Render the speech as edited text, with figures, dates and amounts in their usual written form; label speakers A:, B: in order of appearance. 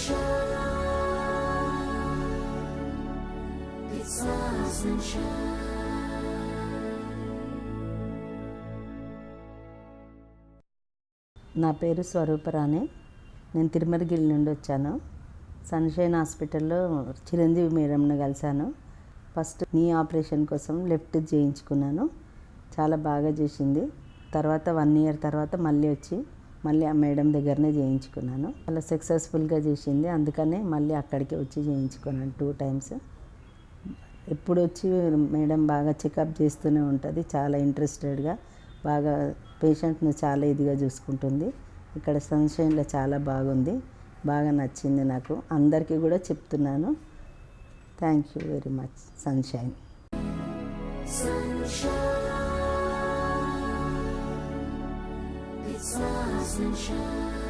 A: నా పేరు స్వరూప రాణి. నేను తిరుమలగిరి నుండి వచ్చాను. సన్షైన్ హాస్పిటల్లో చిరంజీవి మేడంను కలిశాను. ఫస్ట్ నీ ఆపరేషన్ కోసం లెఫ్ట్ చేయించుకున్నాను. చాలా బాగా చేసింది. తర్వాత 1 year తర్వాత మళ్ళీ ఆ మేడం దగ్గరనే చేయించుకున్నాను. చాలా సక్సెస్ఫుల్గా చేసింది. అందుకనే మళ్ళీ అక్కడికి వచ్చి చేయించుకున్నాను 2 times. ఎప్పుడు వచ్చి మేడం బాగా చెకప్ చేస్తూనే ఉంటుంది. చాలా ఇంట్రెస్టెడ్గా బాగా పేషెంట్ని చాలా ఇదిగా చూసుకుంటుంది. ఇక్కడ సన్షైన్లో చాలా బాగుంది. బాగా నచ్చింది నాకు. అందరికీ కూడా చెప్తున్నాను. Thank you very much sunshine. Sunshine.